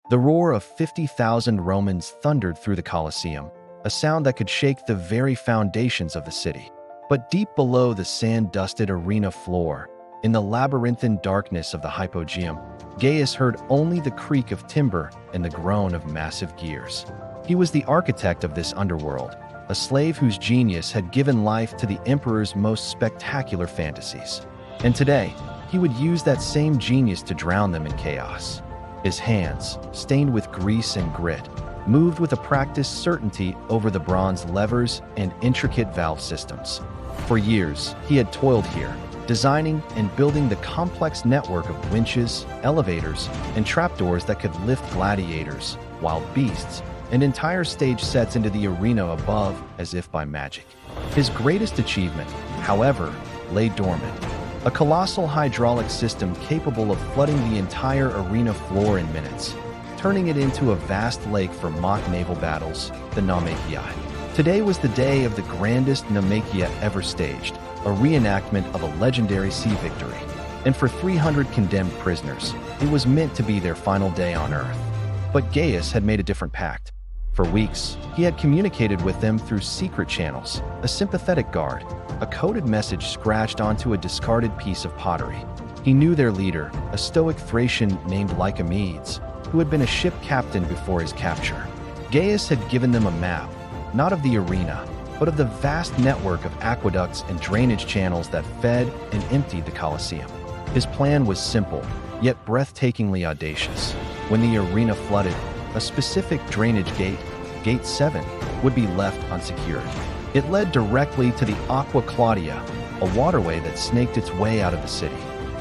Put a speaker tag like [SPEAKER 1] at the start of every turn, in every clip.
[SPEAKER 1] The roar of 50,000 Romans thundered through the Colosseum, a sound that could shake the very foundations of the city. But deep below the sand-dusted arena floor, in the labyrinthine darkness of the hypogeum, Gaius heard only the creak of timber and the groan of massive gears. He was the architect of this underworld, a slave whose genius had given life to the emperor's most spectacular fantasies. And today, he would use that same genius to drown them in chaos. His hands, stained with grease and grit, moved with a practiced certainty over the bronze levers and intricate valve systems. For years, he had toiled here, designing and building the complex network of winches, elevators, and trapdoors that could lift gladiators, wild beasts, and entire stage sets into the arena above as if by magic. His greatest achievement, however, lay dormant. A colossal hydraulic system capable of flooding the entire arena floor in minutes, turning it into a vast lake for mock naval battles, the Naumachii. Today was the day of the grandest Naumachia ever staged, a reenactment of a legendary sea victory. And for 300 condemned prisoners, it was meant to be their final day on Earth. But Gaius had made a different pact. For weeks, he had communicated with them through secret channels, a sympathetic guard, a coded message scratched onto a discarded piece of pottery. He knew their leader, a stoic Thracian named Lycomedes, who had been a ship captain before his capture. Gaius had given them a map, not of the arena, but of the vast network of aqueducts and drainage channels that fed and emptied the Colosseum. His plan was simple, yet breathtakingly audacious. When the arena flooded, a specific drainage gate, Gate 7, would be left unsecured. It led directly to the Aqua Claudia, a waterway that snaked its way out of the city.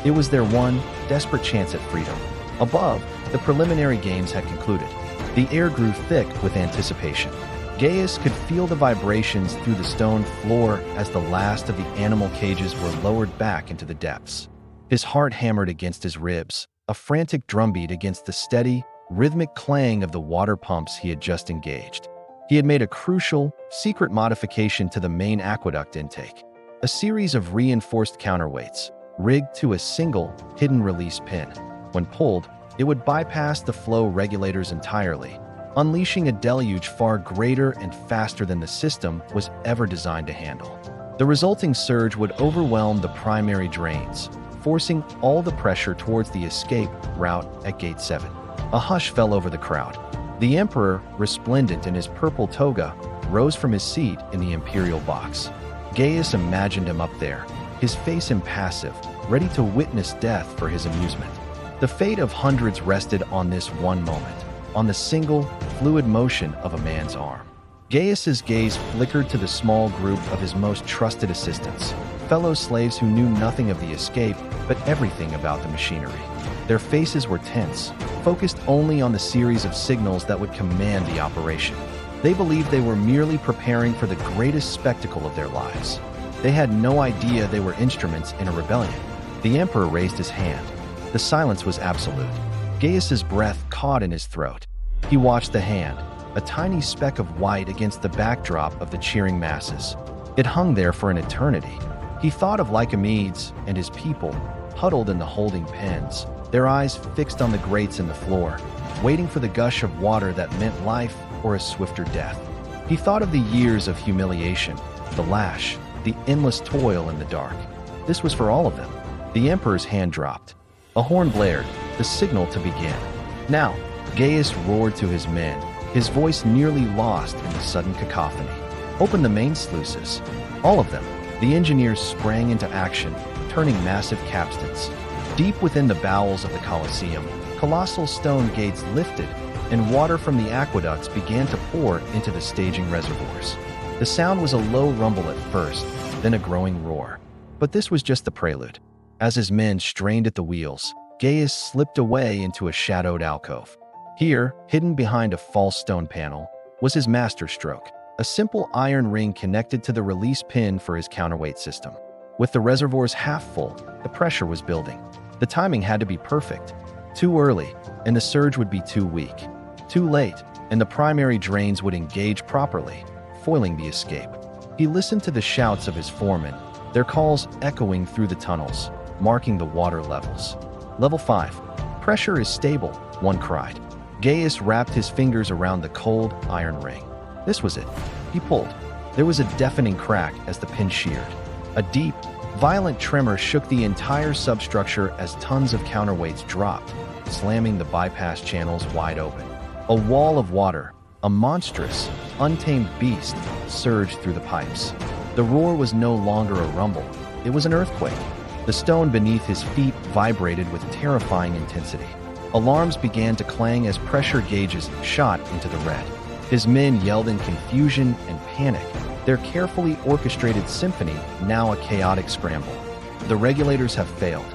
[SPEAKER 1] It was their one, desperate chance at freedom. Above, the preliminary games had concluded. The air grew thick with anticipation. Gaius could feel the vibrations through the stone floor as the last of the animal cages were lowered back into the depths. His heart hammered against his ribs, a frantic drumbeat against the steady, rhythmic clang of the water pumps he had just engaged. He had made a crucial, secret modification to the main aqueduct intake, a series of reinforced counterweights, rigged to a single, hidden release pin. When pulled, it would bypass the flow regulators entirely, unleashing a deluge far greater and faster than the system was ever designed to handle. The resulting surge would overwhelm the primary drains, forcing all the pressure towards the escape route at Gate 7. A hush fell over the crowd. The emperor, resplendent in his purple toga, rose from his seat in the imperial box. Gaius imagined him up there, his face impassive, ready to witness death for his amusement. The fate of hundreds rested on this one moment, on the single, fluid motion of a man's arm. Gaius's gaze flickered to the small group of his most trusted assistants, fellow slaves who knew nothing of the escape, but everything about the machinery. Their faces were tense, focused only on the series of signals that would command the operation. They believed they were merely preparing for the greatest spectacle of their lives. They had no idea they were instruments in a rebellion. The emperor raised his hand. The silence was absolute. Gaius's breath caught in his throat. He watched the hand, a tiny speck of white against the backdrop of the cheering masses. It hung there for an eternity. He thought of Lycomedes and his people, huddled in the holding pens, their eyes fixed on the grates in the floor, waiting for the gush of water that meant life or a swifter death. He thought of the years of humiliation, the lash, the endless toil in the dark. This was for all of them. The emperor's hand dropped. A horn blared, the signal to begin. Now, Gaius roared to his men, his voice nearly lost in the sudden cacophony. Open the main sluices. All of them. The engineers sprang into action, turning massive capstans. Deep within the bowels of the Colosseum, colossal stone gates lifted, and water from the aqueducts began to pour into the staging reservoirs. The sound was a low rumble at first, then a growing roar. But this was just the prelude. As his men strained at the wheels, Gaius slipped away into a shadowed alcove. Here, hidden behind a false stone panel, was his masterstroke, a simple iron ring connected to the release pin for his counterweight system. With the reservoirs half full, the pressure was building. The timing had to be perfect. Too early, and the surge would be too weak. Too late, and the primary drains would engage properly, foiling the escape. He listened to the shouts of his foremen, their calls echoing through the tunnels, marking the water levels. Level 5. Pressure is stable, one cried. Gaius wrapped his fingers around the cold iron ring. This was it. He pulled. There was a deafening crack as the pin sheared. A deep, violent tremor shook the entire substructure as tons of counterweights dropped, slamming the bypass channels wide open. A wall of water, a monstrous, untamed beast, surged through the pipes. The roar was no longer a rumble. It was an earthquake. The stone beneath his feet vibrated with terrifying intensity. Alarms began to clang as pressure gauges shot into the red. His men yelled in confusion and panic, their carefully orchestrated symphony now a chaotic scramble. The regulators have failed.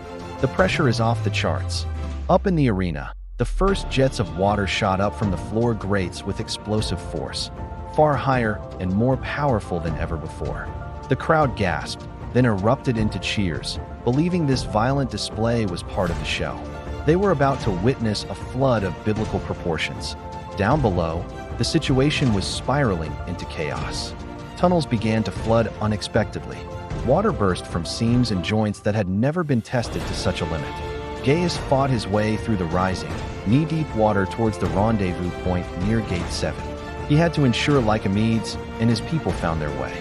[SPEAKER 1] The pressure is off the charts. Up in the arena, the first jets of water shot up from the floor grates with explosive force, far higher and more powerful than ever before. The crowd gasped, then erupted into cheers, believing this violent display was part of the show. They were about to witness a flood of biblical proportions. Down below, the situation was spiraling into chaos. Tunnels began to flood unexpectedly. Water burst from seams and joints that had never been tested to such a limit. Gaius fought his way through the rising, knee-deep water towards the rendezvous point near Gate 7. He had to ensure Lycomedes and his people found their way.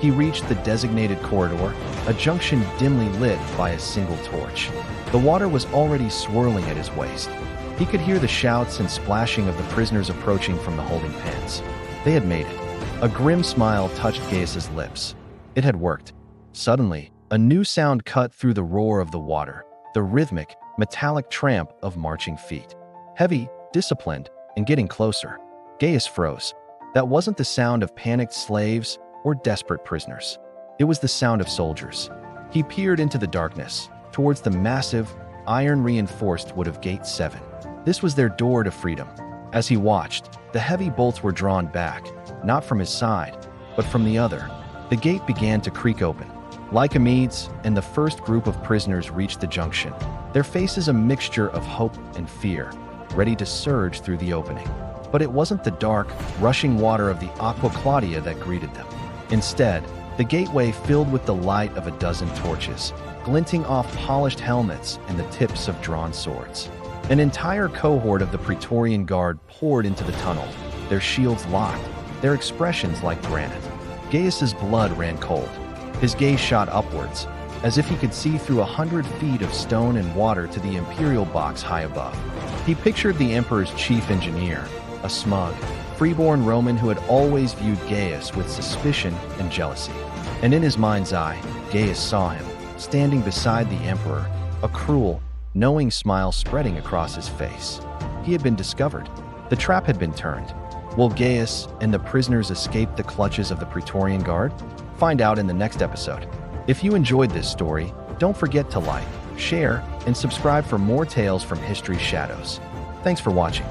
[SPEAKER 1] He reached the designated corridor, a junction dimly lit by a single torch. The water was already swirling at his waist. He could hear the shouts and splashing of the prisoners approaching from the holding pens. They had made it. A grim smile touched Gaius's lips. It had worked. Suddenly, a new sound cut through the roar of the water, the rhythmic, metallic tramp of marching feet. Heavy, disciplined, and getting closer. Gaius froze. That wasn't the sound of panicked slaves or desperate prisoners. It was the sound of soldiers. He peered into the darkness, towards the massive, iron-reinforced wood of Gate 7. This was their door to freedom. As he watched, the heavy bolts were drawn back, not from his side, but from the other. The gate began to creak open. Lycomedes and the first group of prisoners reached the junction, their faces a mixture of hope and fear, ready to surge through the opening. But it wasn't the dark, rushing water of the Aqua Claudia that greeted them. Instead, the gateway filled with the light of a dozen torches, glinting off polished helmets and the tips of drawn swords. An entire cohort of the Praetorian Guard poured into the tunnel, their shields locked, their expressions like granite. Gaius's blood ran cold. His gaze shot upwards, as if he could see through 100 feet of stone and water to the Imperial box high above. He pictured the Emperor's chief engineer, a smug, freeborn Roman who had always viewed Gaius with suspicion and jealousy. And in his mind's eye, Gaius saw him, standing beside the Emperor, a cruel, knowing smile spreading across his face. He had been discovered. The trap had been turned. Will Gaius and the prisoners escape the clutches of the Praetorian Guard? Find out in the next episode. If you enjoyed this story, don't forget to like, share, and subscribe for more tales from history's shadows. Thanks for watching.